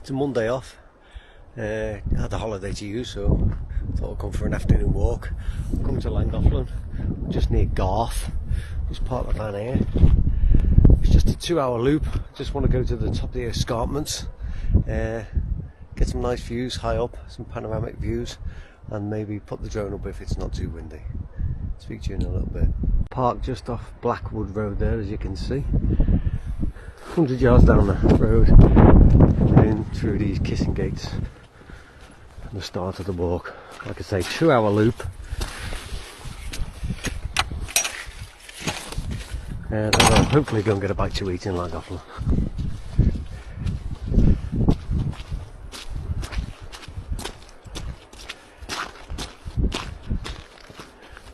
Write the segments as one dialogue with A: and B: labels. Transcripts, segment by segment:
A: It's a Monday off. I had a holiday to use, so I thought I'd come for an afternoon walk. I'm coming to Llangollen, just near Garth. Just parked the van here. It's just a 2-hour loop. I just want to go to the top of the escarpments, get some nice views high up, some panoramic views, and maybe put the drone up if it's not too windy. Speak to you in a little bit. Parked just off Blackwood Road there, as you can see. 100 yards down the road, in through these kissing gates, and the start of the walk. Like I say, 2-hour loop. And I'll hopefully go and get a bite to eat in Llangollen.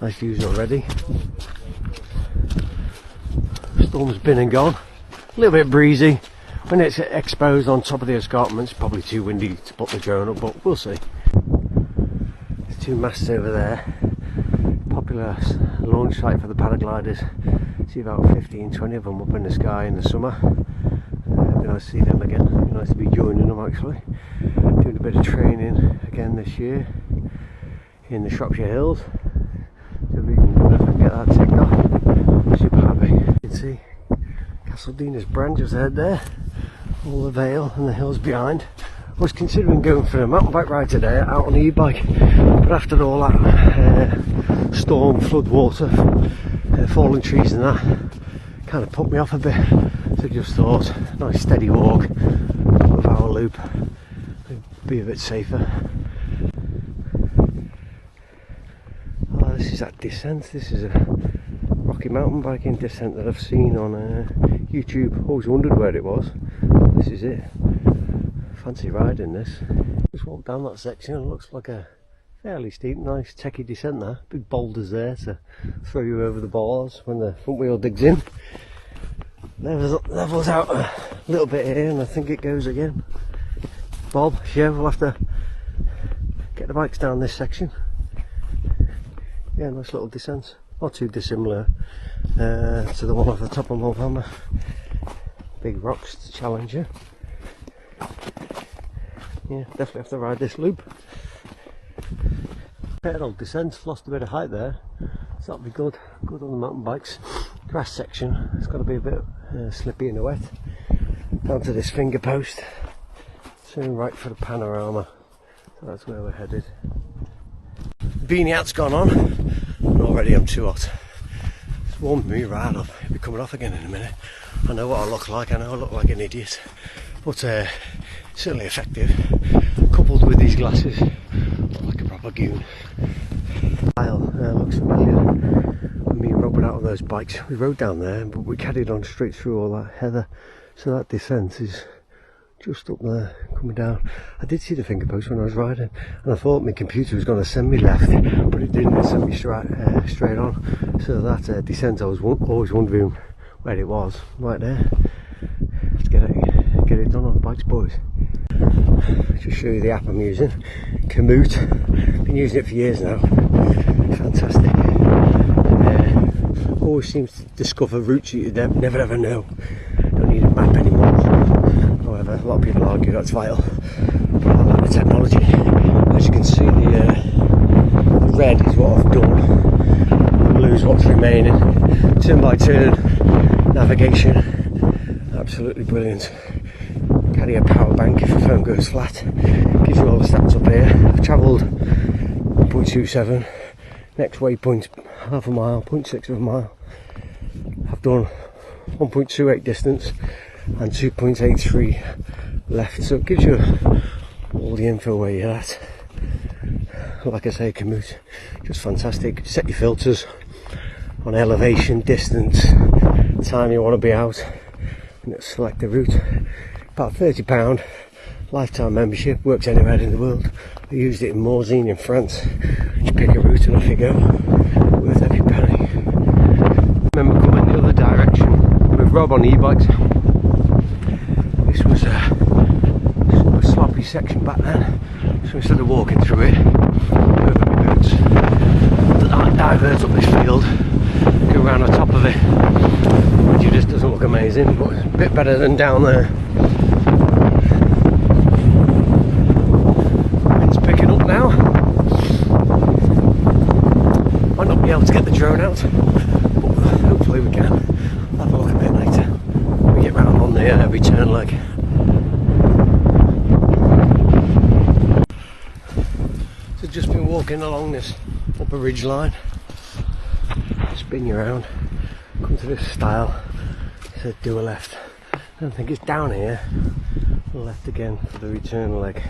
A: Nice views already. Storm's been and gone. A little bit breezy. When it's exposed on top of the escarpments, probably too windy to put the drone up, but we'll see. There's 2 masts over there. Popular launch site for the paragliders. See about 15-20 of them up in the sky in the summer. It'd be nice to see them again. It'd be nice to be joining them actually. Doing a bit of training again this year in the Shropshire Hills. So we can get that ticked off. I'm super happy. You can see Castledina's branch just ahead there. All the vale and the hills behind. I was considering going for a mountain bike ride today out on the e-bike, but after all that storm, flood water, fallen trees and that kind of put me off a bit, so I just thought nice steady walk of our loop, be a bit safer. Oh, this is that descent. This is a rocky mountain biking descent that I've seen on YouTube. Always wondered where it was. This is it. Fancy riding this. Just walk down that section. It looks like a fairly steep, nice techie descent there. Big boulders there to throw you over the bars when the front wheel digs in. Levels out a little bit here, and I think it goes again. Bob, yeah, we'll have to get the bikes down this section. Yeah, nice little descent. Not too dissimilar to the one off the top of Mulhammer. Big rocks to challenge you. Yeah, definitely have to ride this loop. Fair old descent, lost a bit of height there, so that'll be good. Good on the mountain bikes. Grass section, it's got to be a bit slippy in the wet. Down to this finger post. Soon right for the panorama. So that's where we're headed. Beanie hat's gone on, and already I'm too hot. It's warmed me right up. It'll be coming off again in a minute. I know what I look like, I know I look like an idiot, but certainly effective. Coupled with these glasses, look like a proper goon. Looks familiar. When me and Rob went out on those bikes, we rode down there, but we carried on straight through all that heather, so that descent is just up there, coming down. I did see the finger post when I was riding, and I thought my computer was going to send me left, but it didn't. It sent me straight on. So that descent, I was always wondering where it was. Right there. Let's get it done on the bikes, boys. Just show you the app I'm using. Komoot. Been using it for years now. Fantastic. Always seems to discover routes you never ever know. Don't need a map anymore. However, a lot of people argue that's vital. But I like the technology. As you can see, the red is what I've done. The blue is what's remaining. Turn by turn navigation. Absolutely brilliant. Carry a power bank if your phone goes flat. Gives you all the stats up here. I've travelled 1.27. Next waypoint half a mile, 0.6 of a mile. I've done 1.28 distance and 2.83 left, so it gives you all the info where you're at. Like I say, Komoot, just fantastic. Set your filters on elevation, distance, time you want to be out, and select the route. About £30, lifetime membership, works anywhere in the world. I used it in Morzine in France. You pick a route and off you go. Worth every penny. Remember coming the other direction with Rob on e-bikes. This was a sloppy section back then, so instead of walking through it over my boots, I divert up this field, go around the top of it, which just doesn't look amazing, but it's a bit better than down there. walking along this upper ridge line, spin you around, come to this stile, it says do a left. I don't think it's down here, left again for the return leg.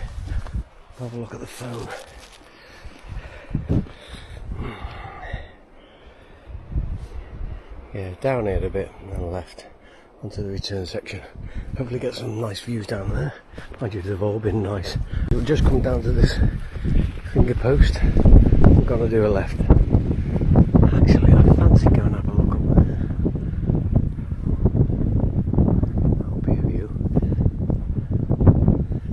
A: Have a look at the phone. Yeah, down here a bit and then left onto the return section. Hopefully get some nice views down there. Mind you, they've all been nice. We'll just come down to this finger post. We're gonna do a left. Actually, I fancy going and have a look up there. That'll be a view.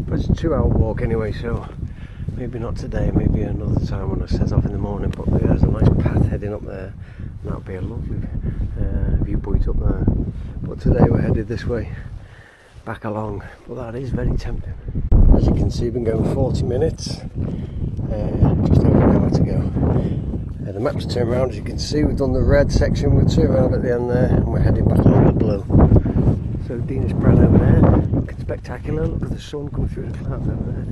A: But it's a 2-hour walk anyway, so maybe not today, maybe another time when I set off in the morning. But there's a nice path heading up there. That'll be a lovely viewpoint up there. But today we're headed this way, back along. But that is very tempting. As you can see, we've been going 40 minutes, just over an hour to go. The map's turned around, as you can see. We've done the red section, we'll turn around at the end there, and we're heading back along the blue. So Dina's Bran over there, looking spectacular. Look at the sun coming through the clouds over there.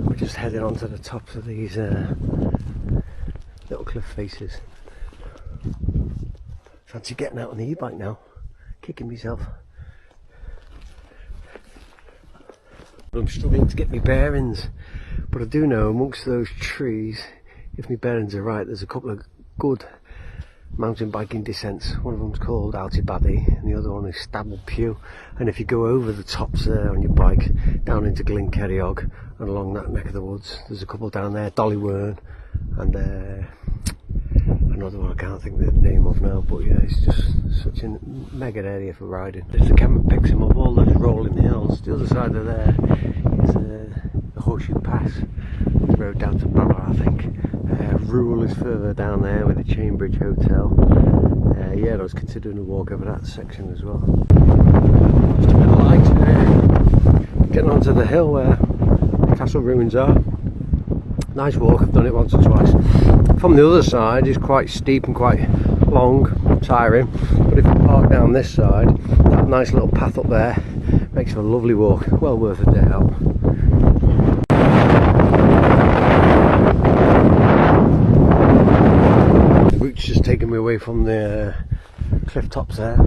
A: We're just heading on to the tops of these little cliff faces. Fancy getting out on the e-bike now, kicking myself. I'm struggling to get my bearings, but I do know amongst those trees, if my bearings are right, there's a couple of good mountain biking descents. One of them's called Altibadi and the other one is Stabble Pew. And if you go over the tops there on your bike, down into Glencerriog and along that neck of the woods, there's a couple down there, Dollywern and another one I can't think the name of now, but yeah, it's just such a mega area for riding. If the camera picks them up, all those rolling hills. The other side of there is the Horseshoe Pass, the road down to Bala, I think. Rule is further down there with the Chainbridge Hotel. Yeah, I was considering a walk over that section as well. Just a bit of light. Getting onto the hill where the castle ruins are. Nice walk, I've done it once or twice. From the other side is quite steep and quite long, tiring, but if you park down this side, that nice little path up there makes for a lovely walk, well worth a day out. The route's just taken me away from the cliff tops there,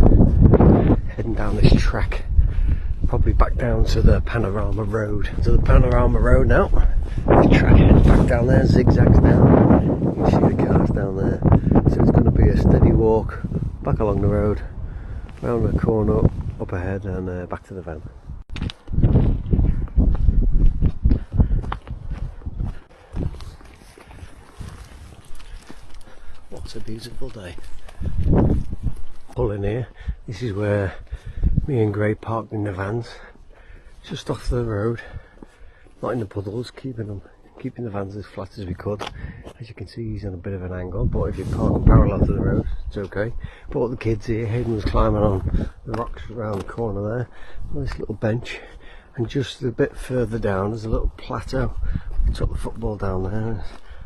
A: heading down this track, probably back down to the Panorama Road. To the Panorama Road now. The track heads back down there, zigzags down. You can see the cars down there. So it's going to be a steady walk back along the road, round the corner, up ahead, and back to the van. What a beautiful day. Pull in here. This is where me and Gray parked in the vans, just off the road. Not in the puddles, keeping the vans as flat as we could. As you can see, he's on a bit of an angle, but if you park parallel to the road, it's okay. Brought the kids here. Hayden was climbing on the rocks around the corner there. Nice little bench, and just a bit further down there's a little plateau. We took the football down there and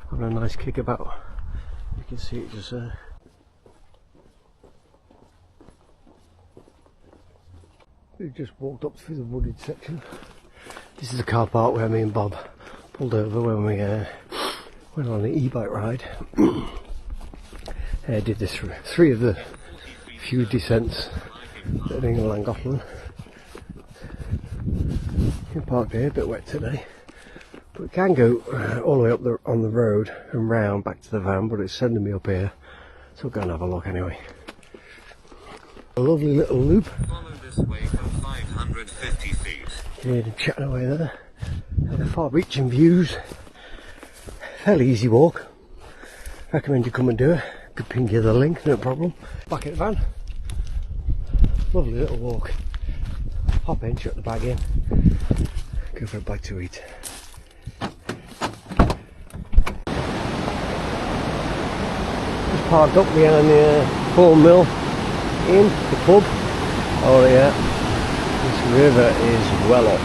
A: having a nice kick about. You can see it just there. We just walked up through the wooded section. This is the car park where me and Bob pulled over when we went on an e-bike ride. Did this three of the few descents that are in Llangollen. We parked here, a bit wet today. But we can go all the way up on the road and round back to the van, but it's sending me up here. So we'll go and have a look anyway. A lovely little loop.
B: Follow this way for 550 feet.
A: Yeah, chatting away there. And far-reaching views. Fairly easy walk. Recommend you come and do it. Could ping you the link, no problem. Back in the van. Lovely little walk. Hop in, shut the bag in. Go for a bite to eat. Just parked up behind the Corn Mill Inn, the pub. Oh yeah, this river is well up.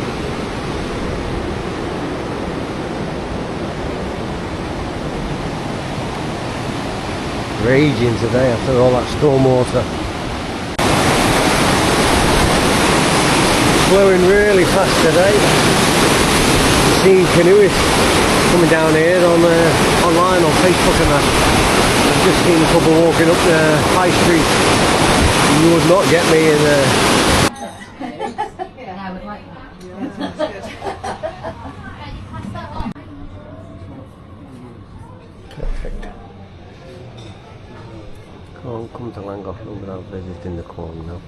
A: Raging today after all that storm water. Flowing really fast today. Seeing canoeists coming down here on online on Facebook and that. I've just seen a couple walking up the high street. You would not get me in there.
C: Yeah, I would like that.
A: Perfect. Come to Llangollen without visiting the corn now.